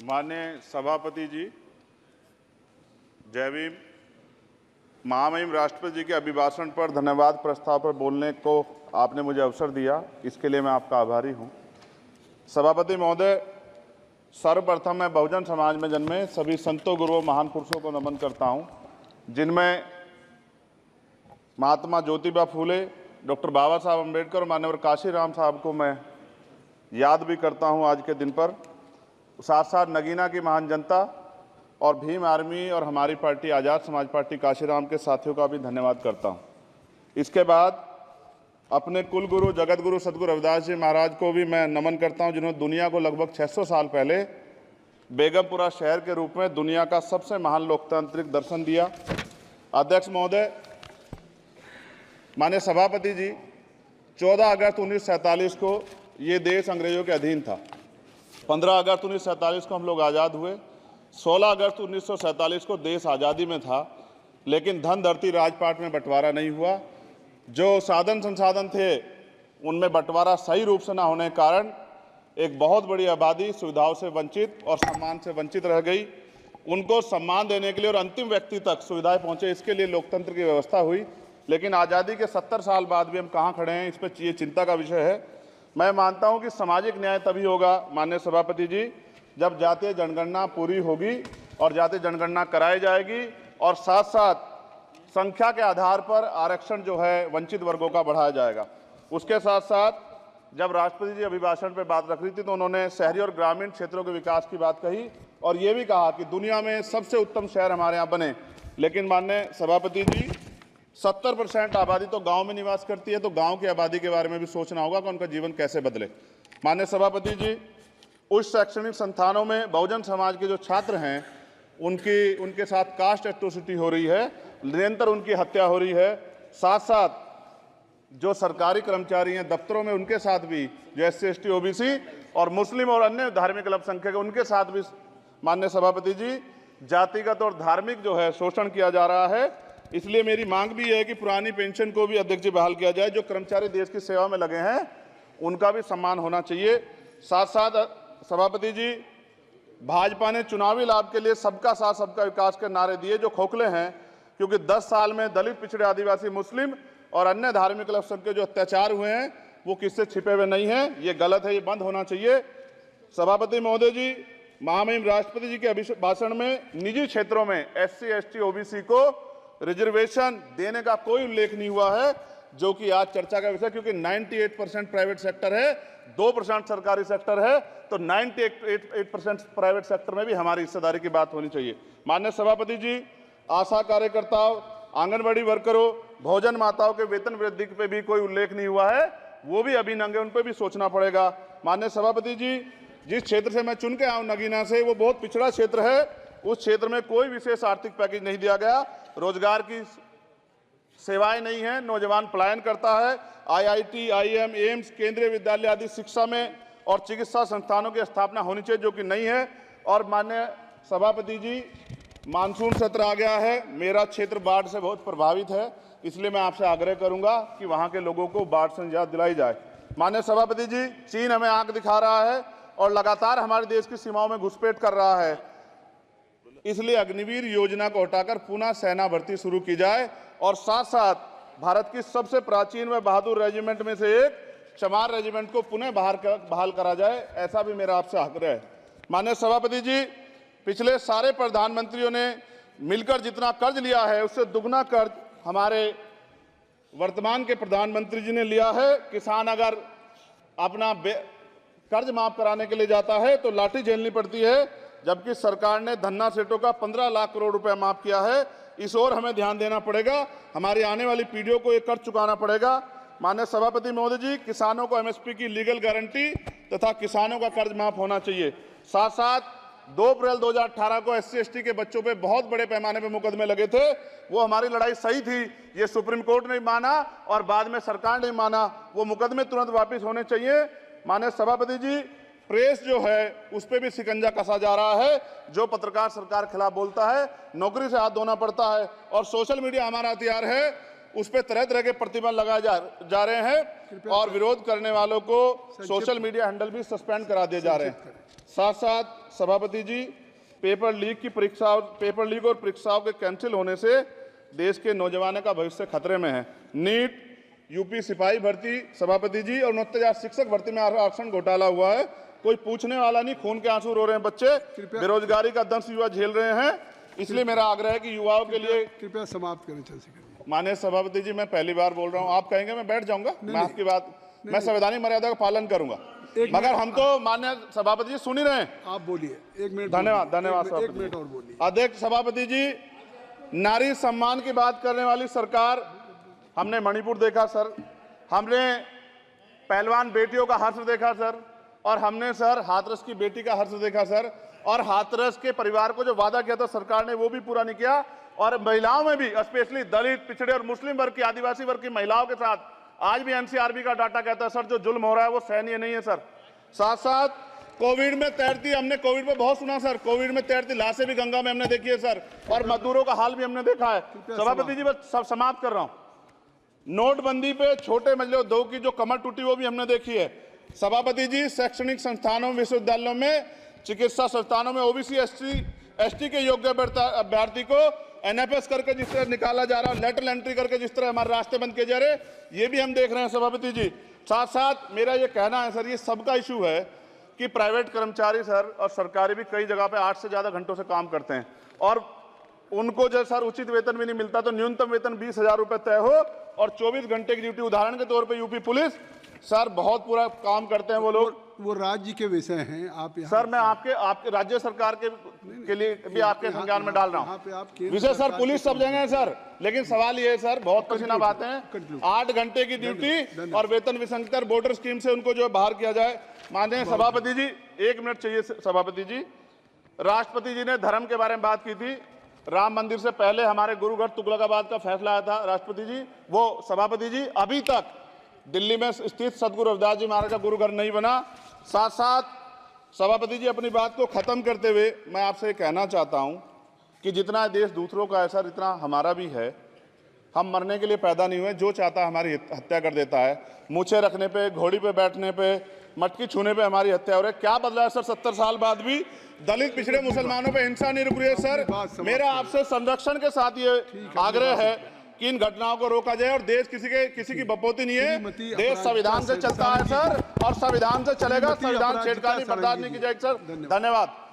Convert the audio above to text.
माननीय सभापति जी, जय भीम। महामहिम राष्ट्रपति जी के अभिभाषण पर धन्यवाद प्रस्ताव पर बोलने को आपने मुझे अवसर दिया, इसके लिए मैं आपका आभारी हूं। सभापति महोदय, सर्वप्रथम मैं बहुजन समाज में जन्मे सभी संतों, गुरुओं, महान पुरुषों को नमन करता हूं, जिनमें महात्मा ज्योतिबा फूले, डॉक्टर बाबा साहब अम्बेडकर और माननीय काशीराम साहब को मैं याद भी करता हूं आज के दिन पर। साथ साथ नगीना की महान जनता और भीम आर्मी और हमारी पार्टी आज़ाद समाज पार्टी काशीराम के साथियों का भी धन्यवाद करता हूं। इसके बाद अपने कुल गुरु जगत गुरु सदगुरु रविदास जी महाराज को भी मैं नमन करता हूं, जिन्होंने दुनिया को लगभग 600 साल पहले बेगमपुरा शहर के रूप में दुनिया का सबसे महान लोकतांत्रिक दर्शन दिया। अध्यक्ष महोदय, माननीय सभापति जी, 14 अगस्त 1947 को ये देश अंग्रेजों के अधीन था। 15 अगस्त 1947 को हम लोग आज़ाद हुए। 16 अगस्त 1947 को देश आज़ादी में था, लेकिन धन धरती राजपाट में बंटवारा नहीं हुआ। जो साधन संसाधन थे उनमें बंटवारा सही रूप से न होने के कारण एक बहुत बड़ी आबादी सुविधाओं से वंचित और सम्मान से वंचित रह गई। उनको सम्मान देने के लिए और अंतिम व्यक्ति तक सुविधाएं पहुंचे, इसके लिए लोकतंत्र की व्यवस्था हुई। लेकिन आज़ादी के 70 साल बाद भी हम कहाँ खड़े हैं, इस पर ये चिंता का विषय है। मैं मानता हूं कि सामाजिक न्याय तभी होगा माननीय सभापति जी, जब जातीय जनगणना पूरी होगी और जातीय जनगणना कराई जाएगी और साथ साथ संख्या के आधार पर आरक्षण जो है वंचित वर्गों का बढ़ाया जाएगा। उसके साथ साथ जब राष्ट्रपति जी अभिभाषण पर बात रख रही थी तो उन्होंने शहरी और ग्रामीण क्षेत्रों के विकास की बात कही और ये भी कहा कि दुनिया में सबसे उत्तम शहर हमारे यहाँ बने। लेकिन माननीय सभापति जी, 70% आबादी तो गांव में निवास करती है, तो गांव की आबादी के बारे में भी सोचना होगा कि उनका जीवन कैसे बदले। माननीय सभापति जी, उच्च शैक्षणिक संस्थानों में बहुजन समाज के जो छात्र हैं उनके साथ कास्ट एट्रोसिटी हो रही है, निरंतर उनकी हत्या हो रही है। साथ साथ जो सरकारी कर्मचारी हैं दफ्तरों में, उनके साथ भी जो SC ST OBC और मुस्लिम और अन्य धार्मिक अल्पसंख्यक उनके साथ भी माननीय सभापति जी जातिगत और धार्मिक जो है शोषण किया जा रहा है। इसलिए मेरी मांग भी है कि पुरानी पेंशन को भी अध्यक्ष जी बहाल किया जाए। जो कर्मचारी देश की सेवा में लगे हैं उनका भी सम्मान होना चाहिए। साथ साथ सभापति जी, भाजपा ने चुनावी लाभ के लिए सबका साथ सबका विकास के नारे दिए, जो खोखले हैं, क्योंकि 10 साल में दलित, पिछड़े, आदिवासी, मुस्लिम और अन्य धार्मिक अल्पसंख्यक जो अत्याचार हुए हैं वो किससे छिपे हुए नहीं हैं। ये गलत है, ये बंद होना चाहिए। सभापति महोदय जी, महामहिम राष्ट्रपति जी के अभिभाषण में निजी क्षेत्रों में SC ST OBC को रिजर्वेशन देने का कोई उल्लेख नहीं हुआ है, जो कि आज चर्चा का विषय, क्योंकि 98% प्राइवेट सेक्टर है, 2% सरकारी सेक्टर है, तो 98% प्राइवेट सेक्टर में भी हमारी हिस्सेदारी की बात होनी चाहिए। माननीय सभापति जी, आशा कार्यकर्ताओं, आंगनबाड़ी वर्करों, भोजन माताओं के वेतन वृद्धि पे भी कोई उल्लेख नहीं हुआ है, वो भी अभी नंगे, उन पर भी सोचना पड़ेगा। माननीय सभापति जी, जिस क्षेत्र से मैं चुन के आऊँ नगीना से, वो बहुत पिछड़ा क्षेत्र है। उस क्षेत्र में कोई विशेष आर्थिक पैकेज नहीं दिया गया, रोजगार की सेवाएं नहीं है, नौजवान पलायन करता है। IIT, IIM, एम्स, केंद्रीय विद्यालय आदि शिक्षा में और चिकित्सा संस्थानों की स्थापना होनी चाहिए, जो कि नहीं है। और माननीय सभापति जी, मानसून सत्र आ गया है, मेरा क्षेत्र बाढ़ से बहुत प्रभावित है, इसलिए मैं आपसे आग्रह करूंगा कि वहां के लोगों को बाढ़ से निजात दिलाई जाए। माननीय सभापति जी, चीन हमें आंख दिखा रहा है और लगातार हमारे देश की सीमाओं में घुसपैठ कर रहा है, इसलिए अग्निवीर योजना को हटाकर पुनः सेना भर्ती शुरू की जाए और साथ साथ भारत की सबसे प्राचीन व बहादुर रेजिमेंट में से एक चमार रेजिमेंट को पुनः बहाल करा जाए, ऐसा भी मेरा आपसे आग्रह है। माननीय सभापति जी, पिछले सारे प्रधानमंत्रियों ने मिलकर जितना कर्ज लिया है उससे दुगना कर्ज हमारे वर्तमान के प्रधानमंत्री जी ने लिया है। किसान अगर अपना कर्ज माफ कराने के लिए जाता है तो लाठी झेलनी पड़ती है, जबकि सरकार ने धन्ना सेठों का 15 लाख करोड़ रुपया माफ किया है। इस ओर हमें ध्यान देना पड़ेगा, हमारी आने वाली पीढ़ियों को ये कर्ज चुकाना पड़ेगा। माननीय सभापति महोदय जी, किसानों को MSP की लीगल गारंटी तथा किसानों का कर्ज माफ होना चाहिए। साथ साथ 2 अप्रैल 2018 को SC ST के बच्चों पे बहुत बड़े पैमाने पे मुकदमे लगे थे, वो हमारी लड़ाई सही थी, ये सुप्रीम कोर्ट ने माना और बाद में सरकार ने माना, वो मुकदमे तुरंत वापस होने चाहिए। माननीय सभापति जी, प्रेस जो है उस पर भी शिकंजा कसा जा रहा है। जो पत्रकार सरकार खिलाफ बोलता है, नौकरी से हाथ धोना पड़ता है और सोशल मीडिया हमारा हथियार है। उस पर तरह तरह के प्रतिबंध लगाए जा रहे हैं और विरोध करने वालों को सोशल मीडिया हैंडल भी सस्पेंड करा दिए जा रहे हैं। साथ साथ सभापति जी, पेपर लीक और परीक्षाओं के कैंसिल होने से देश के नौजवानों का भविष्य खतरे में है। नीट, यूपी सिपाही भर्ती सभापति जी और 69,000 शिक्षक भर्ती में आरक्षण घोटाला हुआ है, कोई पूछने वाला नहीं, खून के आंसू रो रहे हैं बच्चे, बेरोजगारी का दंश युवा झेल रहे हैं। इसलिए मेरा आग्रह है कि युवाओं के लिए कृपया समाप्त करें चंद्रशेखर। माननीय सभापति जी, मैं पहली बार बोल रहा हूं, आप कहेंगे मैं बैठ जाऊंगा, मैं आपकी बात, मैं संवैधानिक मर्यादा का पालन करूंगा, मगर हम तो माननीय सभापति जी सुन ही रहे हैं। आप बोलिए, 1 मिनट। धन्यवाद। 1 मिनट और बोलिए। अध्यक्ष सभापति जी, नारी सम्मान की बात करने वाली सरकार, हमने मणिपुर देखा सर, हमने पहलवान बेटियों का हर्ष देखा सर, और हमने सर हाथरस की बेटी का हर्ष देखा सर, और हाथरस के परिवार को जो वादा किया था सरकार ने वो भी पूरा नहीं किया। और महिलाओं में भी, स्पेशली दलित, पिछड़े और मुस्लिम वर्ग की, आदिवासी वर्ग की महिलाओं के साथ आज भी एनसीआरबी का डाटा कहता है सर जो जुल्म हो रहा है वो सहनीय नहीं है सर। साथ साथ कोविड में तैरती, हमने कोविड में बहुत सुना सर, कोविड में तैरती लाशें भी गंगा में हमने देखी है सर, और मजदूरों का हाल भी हमने देखा है। सभापति जी, बस सब समाप्त कर रहा हूं। नोटबंदी पे छोटे मजले उद्योग की जो कमर टूटी वो भी हमने देखी है। सभापति जी, शैक्षणिक संस्थानों, विश्वविद्यालयों में, चिकित्सा संस्थानों में ओबीसी एसटी के योग्य अभ्यर्थी को एनएफएस करके जिस तरह निकाला जा रहा है, लेटरल एंट्री करके जिस तरह हमारे रास्ते बंद किए जा रहे, ये भी हम देख रहे हैं सभापति जी। साथ साथ मेरा ये कहना है सर, ये सबका इशू है कि प्राइवेट कर्मचारी सर और सरकारी भी कई जगह पे 8 से ज्यादा घंटों से काम करते हैं और उनको जो सर उचित वेतन भी नहीं मिलता, तो न्यूनतम वेतन 20,000 रुपए तय हो और 24 घंटे की ड्यूटी। उदाहरण के तौर पे यूपी पुलिस सर बहुत पूरा काम करते हैं वो लोग, वो राज्य के विषय हैं। आप सर मैं आपके राज्य सरकार के लिए भी आपके संज्ञान में डाल रहा हूँ विषय सर, पुलिस सब जगह है सर, लेकिन सवाल ये है सर, बहुत पसीना बातें हैं, 8 घंटे की ड्यूटी और वेतन विसंगति, बॉर्डर स्कीम से उनको जो बाहर किया जाए। माननीय सभापति जी, 1 मिनट चाहिए सभापति जी। राष्ट्रपति जी ने धर्म के बारे में बात की थी, राम मंदिर से पहले हमारे गुरुघर तुगलकाबाद का फैसला आया था राष्ट्रपति जी, वो सभापति जी अभी तक दिल्ली में स्थित सदगुरु रविदास जी महाराज का गुरुघर नहीं बना। साथ साथ सभापति जी, अपनी बात को खत्म करते हुए मैं आपसे कहना चाहता हूं कि जितना देश दूसरों का है सर, इतना हमारा भी है। हम मरने के लिए पैदा नहीं हुए, जो चाहता है हमारी हत्या कर देता है। मूछें रखने पे, घोड़ी पे बैठने पे, मटकी छूने पे हमारी हत्या हो रही है। क्या बदला है सर 70 साल बाद भी? दलित, पिछड़े, मुसलमानों पे हिंसा नहीं रुक रही है सर। मेरा आपसे संरक्षण के साथ ये आग्रह है कि इन घटनाओं को रोका जाए और देश किसी की बपोती नहीं है, देश संविधान से चलता है सर और संविधान से चलेगा, संविधान छेड़खानी बर्दाश्त नहीं की जाएगी सर। धन्यवाद।